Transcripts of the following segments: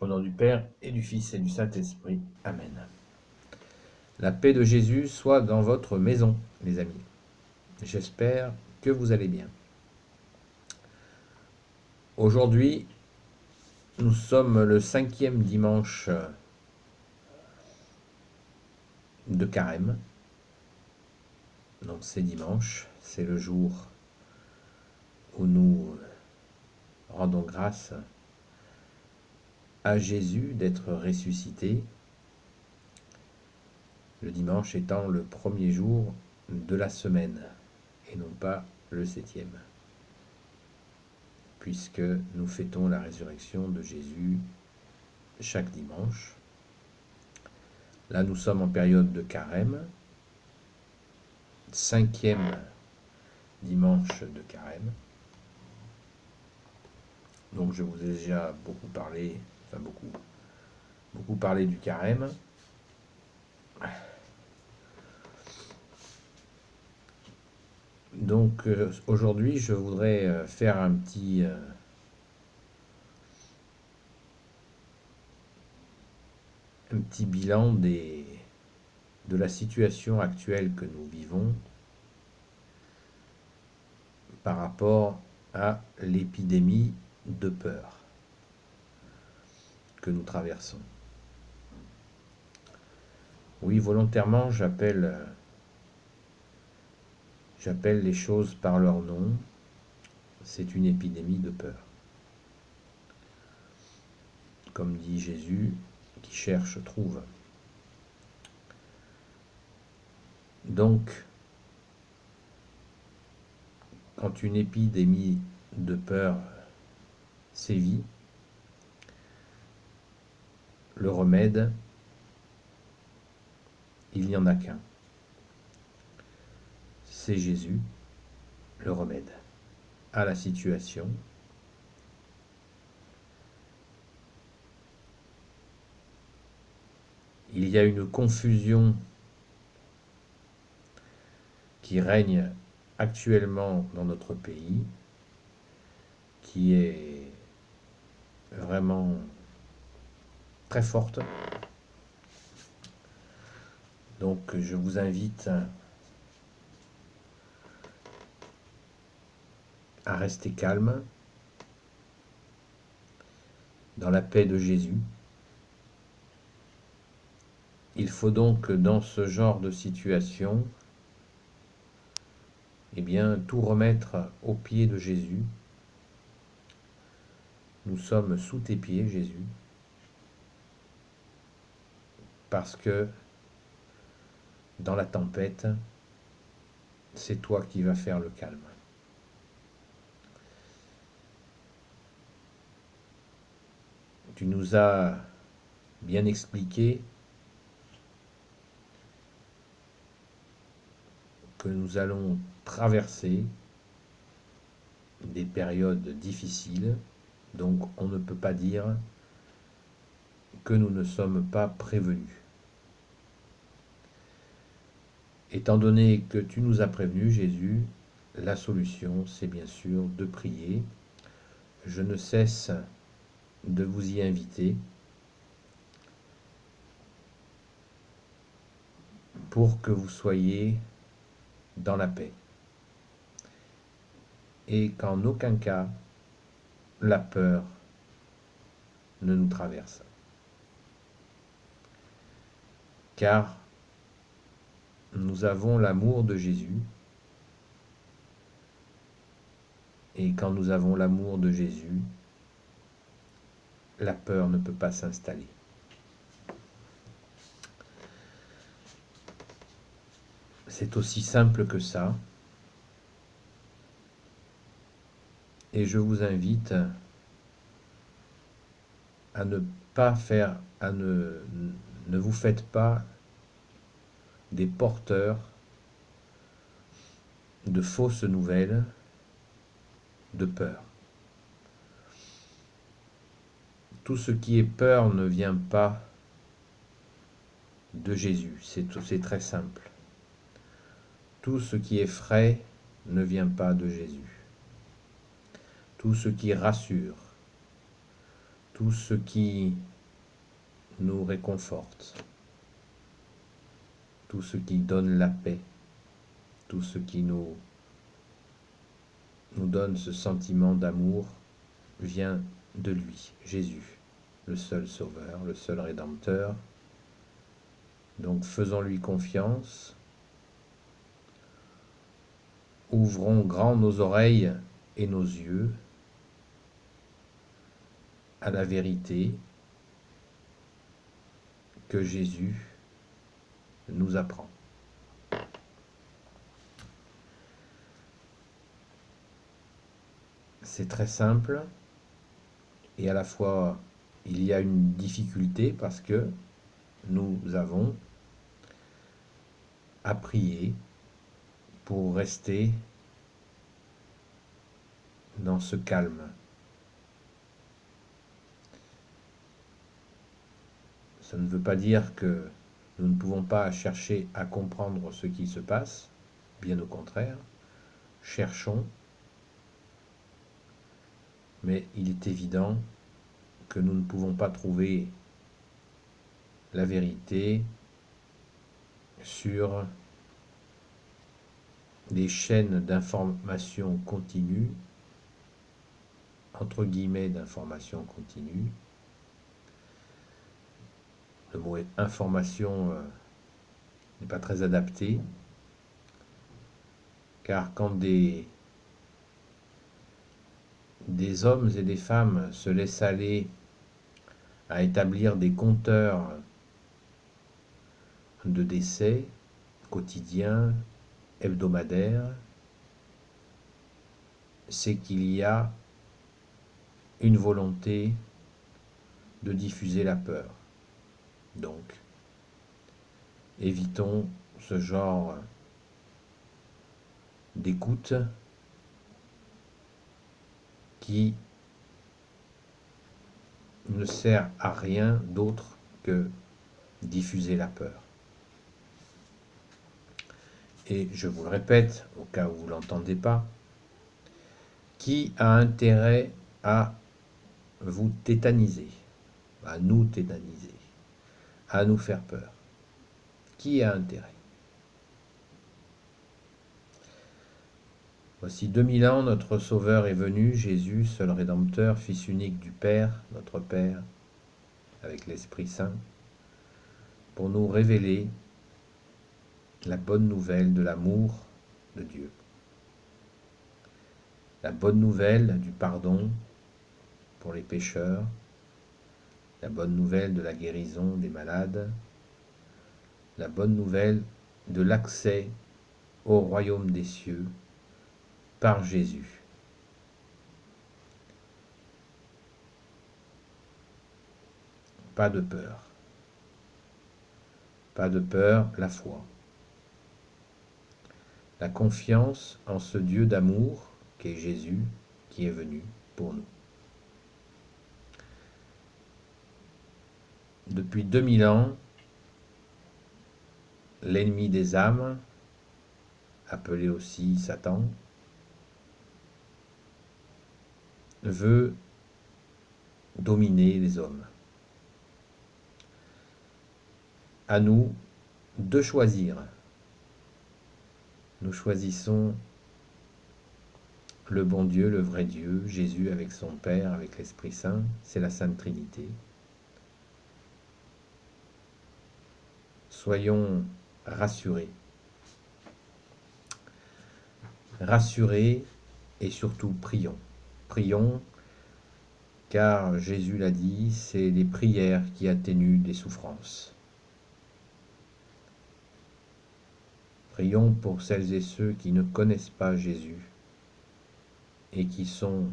Au nom du Père, et du Fils, et du Saint-Esprit. Amen. La paix de Jésus soit dans votre maison, mes amis. J'espère que vous allez bien. Aujourd'hui, nous sommes le 5e dimanche de Carême. Donc c'est dimanche, c'est le jour où nous rendons grâce à Jésus d'être ressuscité, le dimanche étant le premier jour de la semaine et non pas le 7e, puisque nous fêtons la résurrection de Jésus chaque dimanche. Là, nous sommes en période de Carême, 5e dimanche de Carême. Donc je vous ai déjà beaucoup parlé du Carême. Donc aujourd'hui, je voudrais faire un petit bilan de la situation actuelle que nous vivons par rapport à l'épidémie de peur que nous traversons. Oui, volontairement, j'appelle les choses par leur nom. C'est une épidémie de peur. Comme dit Jésus, qui cherche trouve. Donc, quand une épidémie de peur sévit, le remède, il n'y en a qu'un. C'est Jésus, le remède à la situation. Il y a une confusion qui règne actuellement dans notre pays, qui est vraiment très forte. Donc je vous invite à rester calme, dans la paix de Jésus. Il faut donc, dans ce genre de situation, eh bien, tout remettre aux pieds de Jésus. Nous sommes sous tes pieds, Jésus, parce que dans la tempête, c'est toi qui vas faire le calme. Tu nous as bien expliqué que nous allons traverser des périodes difficiles, donc on ne peut pas dire que nous ne sommes pas prévenus. Étant donné que tu nous as prévenus, Jésus, la solution, c'est bien sûr de prier. Je ne cesse de vous y inviter pour que vous soyez dans la paix et qu'en aucun cas la peur ne nous traverse. Car nous avons l'amour de Jésus, et quand nous avons l'amour de Jésus, la peur ne peut pas s'installer. C'est aussi simple que ça. Et je vous invite à ne vous faites pas des porteurs de fausses nouvelles de peur. Tout ce qui est peur ne vient pas de Jésus, c'est très simple. Tout ce qui effraie ne vient pas de Jésus. Tout ce qui rassure, tout ce qui nous réconforte, tout ce qui donne la paix, tout ce qui nous donne ce sentiment d'amour vient de lui, Jésus, le seul Sauveur, le seul Rédempteur. Donc faisons-lui confiance, ouvrons grand nos oreilles et nos yeux à la vérité que Jésus nous apprend. C'est très simple et à la fois il y a une difficulté parce que nous avons à prier pour rester dans ce calme. Ça ne veut pas dire que nous ne pouvons pas chercher à comprendre ce qui se passe, bien au contraire, cherchons, mais il est évident que nous ne pouvons pas trouver la vérité sur des chaînes d'information continue, entre guillemets d'information continue. Le mot information n'est pas très adapté, car quand des hommes et des femmes se laissent aller à établir des compteurs de décès quotidiens, hebdomadaires, c'est qu'il y a une volonté de diffuser la peur. Donc, évitons ce genre d'écoute qui ne sert à rien d'autre que diffuser la peur. Et je vous le répète, au cas où vous ne l'entendez pas, qui a intérêt à vous tétaniser, à nous tétaniser, à nous faire peur? Qui a intérêt? Voici 2000 ans, notre Sauveur est venu, Jésus, seul Rédempteur, Fils unique du Père, notre Père, avec l'Esprit Saint, pour nous révéler la bonne nouvelle de l'amour de Dieu. La bonne nouvelle du pardon pour les pécheurs, la bonne nouvelle de la guérison des malades, la bonne nouvelle de l'accès au royaume des cieux par Jésus. Pas de peur. Pas de peur, la foi. La confiance en ce Dieu d'amour qu'est Jésus, qui est venu pour nous. Depuis 2000 ans, l'ennemi des âmes, appelé aussi Satan, veut dominer les hommes. À nous de choisir. Nous choisissons le bon Dieu, le vrai Dieu, Jésus avec son Père, avec l'Esprit Saint, c'est la Sainte Trinité. Soyons rassurés. Rassurés et surtout prions. Prions, car Jésus l'a dit, c'est les prières qui atténuent les souffrances. Prions pour celles et ceux qui ne connaissent pas Jésus et qui sont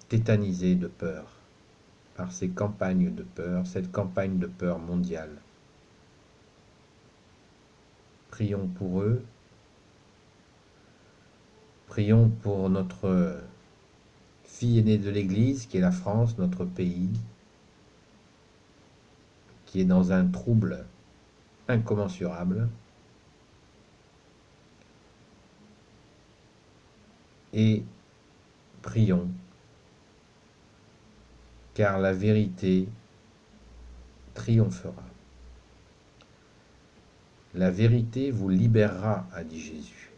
tétanisés de peur par ces campagnes de peur, cette campagne de peur mondiale. Prions pour eux. Prions pour notre fille aînée de l'Église, qui est la France, notre pays, qui est dans un trouble incommensurable. Et prions, car la vérité triomphera. La vérité vous libérera, a dit Jésus.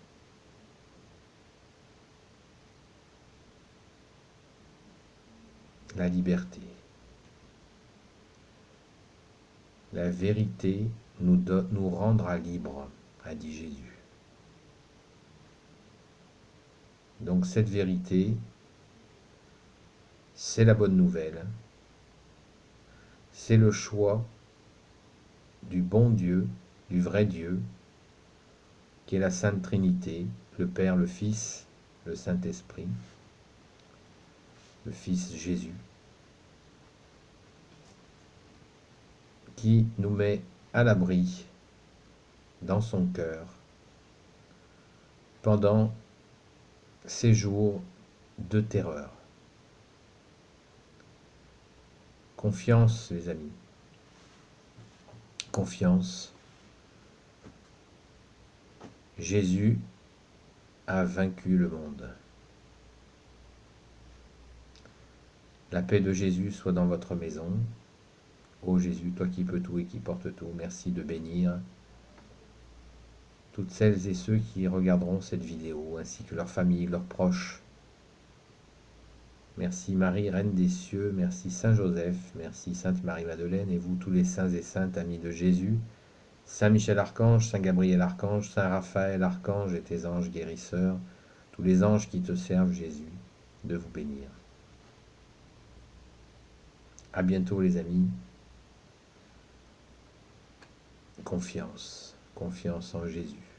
La liberté. La vérité nous rendra libres, a dit Jésus. Donc cette vérité, c'est la bonne nouvelle, c'est le choix du bon Dieu, du vrai Dieu, qui est la Sainte Trinité, le Père, le Fils, le Saint-Esprit, le Fils Jésus, qui nous met à l'abri dans son cœur pendant ces jours de terreur. Confiance, les amis. Confiance. Jésus a vaincu le monde. La paix de Jésus soit dans votre maison. Ô Jésus, toi qui peux tout et qui portes tout, merci de bénir toutes celles et ceux qui regarderont cette vidéo, ainsi que leurs familles, leurs proches. Merci Marie, Reine des cieux, merci Saint Joseph, merci Sainte Marie-Madeleine, et vous tous les saints et saintes amis de Jésus, Saint Michel Archange, Saint Gabriel Archange, Saint Raphaël Archange et tes anges guérisseurs, tous les anges qui te servent Jésus, de vous bénir. À bientôt les amis. Confiance, confiance en Jésus.